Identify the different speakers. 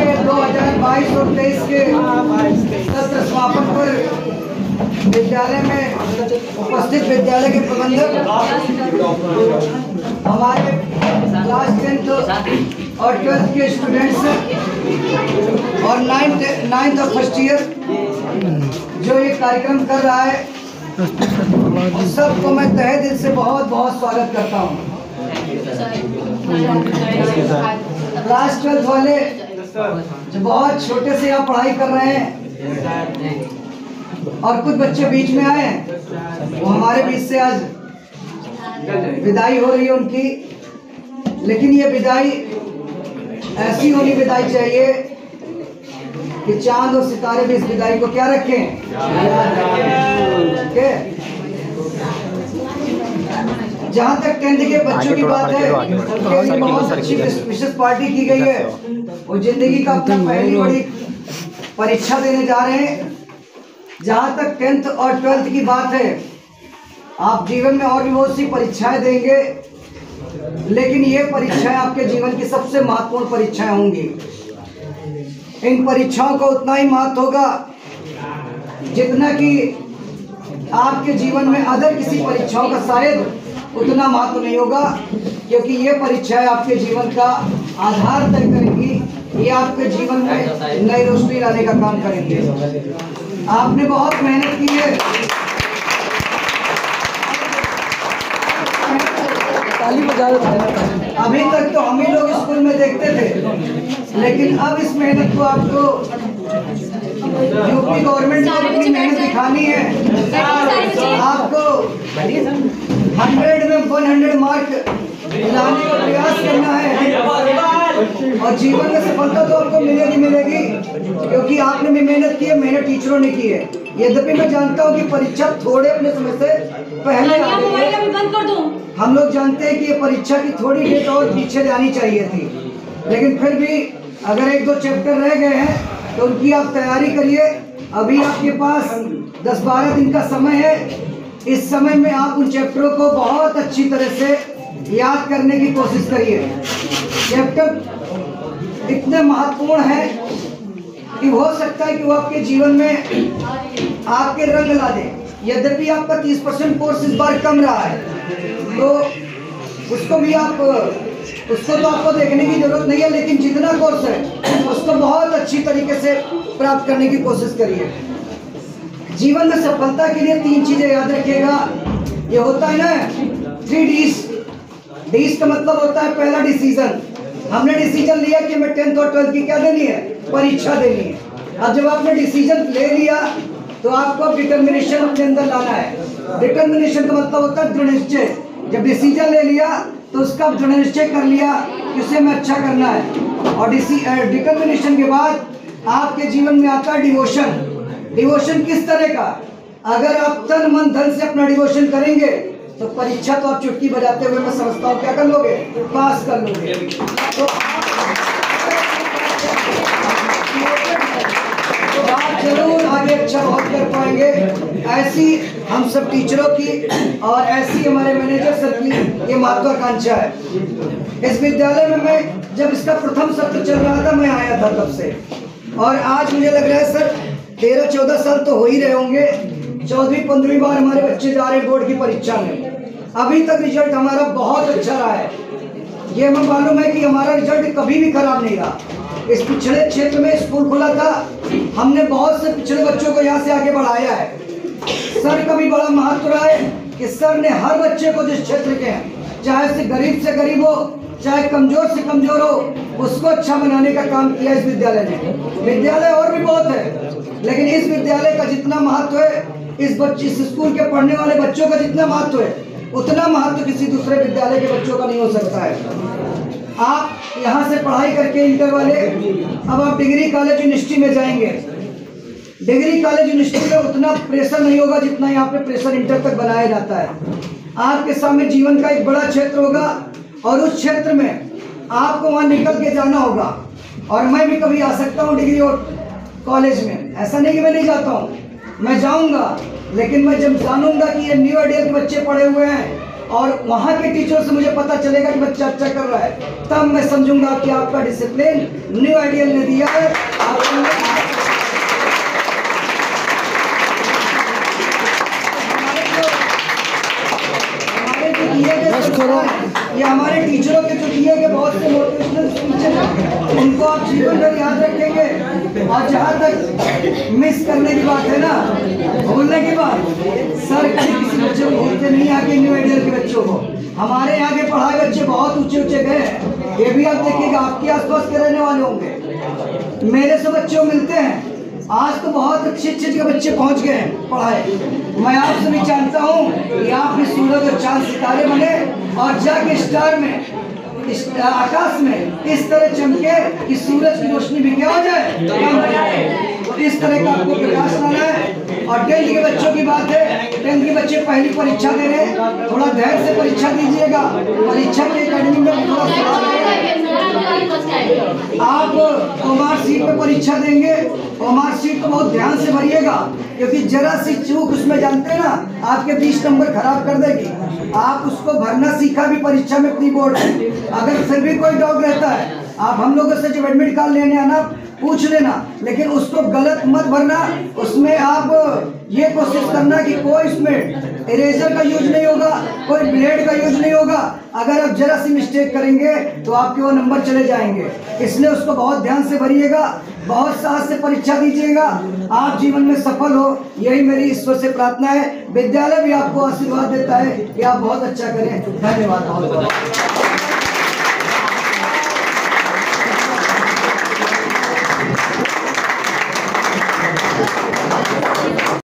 Speaker 1: के 2022 और 23 के सत्र समापन पर विद्यालय में उपस्थित विद्यालय के प्रबंधक, हमारे क्लास 10th और 12th के स्टूडेंट्स और 9th और फर्स्ट ईयर जो ये कार्यक्रम कर रहा है, सबको मैं तहे दिल से बहुत बहुत स्वागत करता हूँ। क्लास 12th वाले जो बहुत छोटे से यहाँ पढ़ाई कर रहे हैं और कुछ बच्चे बीच में आए हैं, वो हमारे बीच से आज विदाई हो रही है उनकी। लेकिन ये विदाई ऐसी होनी विदाई चाहिए कि चांद और सितारे भी इस विदाई को क्या रखें, ठीक है। जहाँ तक 10th के बच्चों की बात है, बहुत अच्छी विशेष पार्टी की गई है और जिंदगी का अपना पहली बड़ी परीक्षा देने जा रहे हैं। जहाँ तक 10th और 12th की बात है, आप जीवन में और भी बहुत सी परीक्षाएं देंगे, लेकिन ये परीक्षाएं आपके जीवन की सबसे महत्वपूर्ण परीक्षाएं होंगी। इन परीक्षाओं का उतना ही महत्व होगा जितना कि आपके जीवन में अदर किसी परीक्षाओं का शायद उतना महत्व नहीं होगा, क्योंकि ये परीक्षाएं आपके जीवन का आधार तय करेंगी। ये आपके जीवन में नई रोशनी लाने का काम करेंगे। आपने बहुत मेहनत की है, अभी तक तो हम ही लोग स्कूल में देखते थे, लेकिन अब इस मेहनत को आपको यूपी गवर्नमेंट को अपनी मेहनत दिखानी है। आपको 100 में 100 मार्क लाने का प्रयास करना है और जीवन में सफलता तो आपको मिलेगी, क्योंकि आपने भी मेहनत की है, मेहनत टीचरों ने की है। यद्यपि मैं जानता हूँ कि परीक्षा थोड़े अपने समय से पहले आ गई है। हम लोग जानते हैं कि ये परीक्षा की थोड़ी डेट और पीछे जानी चाहिए थी, लेकिन फिर भी अगर 1-2 चैप्टर रह गए हैं तो उनकी आप तैयारी करिए। अभी आपके पास 10-12 दिन का समय है। इस समय में आप उन चैप्टरों को बहुत अच्छी तरह से याद करने की कोशिश करिए। चैप्टर इतने महत्वपूर्ण है कि हो सकता है कि वो आपके जीवन में आपके रंग ला दे। यद्यपि आपका 30% कोर्स इस बार कम रहा है, तो उसको तो आपको देखने की जरूरत नहीं है, लेकिन जितना कोर्स है उसको बहुत अच्छी तरीके से प्राप्त करने की कोशिश करिए। जीवन में सफलता के लिए 3 चीजें याद रखिएगा। ये होता है ना 3 Ds। Ds का मतलब होता है पहला डिसीजन। हमने डिसीजन लिया कि हमें 10th और 12th की क्या देनी है, परीक्षा देनी है। अब जब आपने डिसीजन ले लिया तो आपको डिटर्मिनेशन अपने अंदर लाना है। डिटर्मिनेशन का मतलब होता है दृढ़ निश्चय। जब डिसीजन ले लिया तो उसका दृढ़ निश्चय कर लिया कि उसे हमें अच्छा करना है। और डिटर्मिनेशन के बाद आपके जीवन में आता है डिवोशन। डिवोशन किस तरह का? अगर आप तन मन धन से अपना डिवोशन करेंगे तो परीक्षा तो आप चुटकी बजाते हुए मैं समझता हूँ क्या कर लोगे, पास कर लोगे। तो आप जरूर आगे अच्छा बहुत कर पाएंगे। ऐसी हम सब टीचरों की और ऐसी हमारे मैनेजर सर की ये महत्वाकांक्षा है। इस विद्यालय में मैं जब इसका प्रथम सत्र चल रहा था, मैं आया था तब से, और आज मुझे लग रहा है सर 13-14 साल तो हो ही रहे होंगे। 14वीं-15वीं बार हमारे बच्चे जा रहे हैं बोर्ड की परीक्षा में। अभी तक रिजल्ट हमारा बहुत अच्छा रहा है। ये हमें मालूम है कि हमारा रिजल्ट कभी भी खराब नहीं रहा। इस पिछड़े क्षेत्र में स्कूल खुला था, हमने बहुत से पिछड़े बच्चों को यहाँ से आगे बढ़ाया है। सर का भी बड़ा महत्व रहा है कि सर ने हर बच्चे को जिस क्षेत्र के हैं, चाहे से गरीब हो, चाहे कमजोर से कमजोर हो, उसको अच्छा बनाने का काम किया इस विद्यालय ने। विद्यालय और भी बहुत है, लेकिन इस विद्यालय का जितना महत्व है, इस स्कूल के पढ़ने वाले बच्चों का जितना महत्व है, उतना महत्व किसी दूसरे विद्यालय के बच्चों का नहीं हो सकता है। आप यहाँ से पढ़ाई करके इंटर वाले अब आप डिग्री कॉलेज यूनिवर्सिटी में जाएंगे। डिग्री कॉलेज यूनिवर्सिटी में उतना प्रेशर नहीं होगा जितना यहाँ पे प्रेशर इंटर तक बनाया जाता है। आपके सामने जीवन का एक बड़ा क्षेत्र होगा और उस क्षेत्र में आपको वहाँ निकल के जाना होगा। और मैं भी कभी आ सकता हूँ डिग्री और कॉलेज में, ऐसा नहीं कि मैं नहीं जाता हूँ, मैं जाऊँगा। लेकिन मैं जब जानूंगा कि ये न्यू आइडिया के बच्चे पढ़े हुए हैं, और वहाँ के टीचर से मुझे पता चलेगा कि बच्चा अच्छा कर रहा है, तब मैं समझूंगा कि आपका डिसिप्लिन न्यू आइडियल ने दिया है। ये हमारे टीचरों के जो दिए गए बहुत से मोटिवेशनल स्पीच हैं, उनको आप जीवन भर याद रखेंगे। और जहाँ तक मिस करने की बात है ना, भूलने की बात, सर किसी बच्चे को भूलते नहीं आगे न्यू आइडियल के बच्चों को। हमारे यहाँ के पढ़ाए बच्चे बहुत ऊंचे ऊंचे गए हैं, ये भी आप देखिएगा, आपके आसपास के रहने वाले होंगे, मेरे से बच्चों मिलते हैं, आज तो बहुत अच्छे अच्छे के बच्चे पहुंच गए हैं पढ़ाए। मैं आपसे भी जानता हूं कि आप भी सूरज और चांद सितारे बने और जाके स्टार में, इस आकाश में इस तरह चमके कि सूरज की रोशनी भी क्या हो जाए। तो इस तरह का आपको प्रकाश लाना है। और 10th के बच्चों की बात है, 10th के बच्चे पहली परीक्षा दे रहे हैं, थोड़ा धैर्य से परीक्षा दीजिएगा। परीक्षा के एकेडमी में थोड़ा आप मार्क शीट पे परीक्षा देंगे और मार्क शीट को बहुत ध्यान से भरिएगा, क्योंकि जरा सी चूक उसमें जानते हैं ना आपके 20 नंबर खराब कर देगी। आप उसको भरना सीखा भी परीक्षा में प्री बोर्ड है। अगर फिर भी कोई डाउट रहता है, आप हम लोगों से जब एडमिट कार्ड लेने आना पूछ लेना, लेकिन उसको गलत मत भरना। उसमें आप ये कोशिश करना कि कोई इसमें इरेजर का यूज नहीं होगा, कोई ब्लेड का यूज नहीं होगा। अगर आप जरा सी मिस्टेक करेंगे तो आपके वो नंबर चले जाएंगे। इसलिए उसको बहुत ध्यान से भरिएगा, बहुत साहस से परीक्षा दीजिएगा, आप जीवन में सफल हो, यही मेरी ईश्वर से प्रार्थना है। विद्यालय भी आपको आशीर्वाद देता है कि आप बहुत अच्छा करें। धन्यवाद।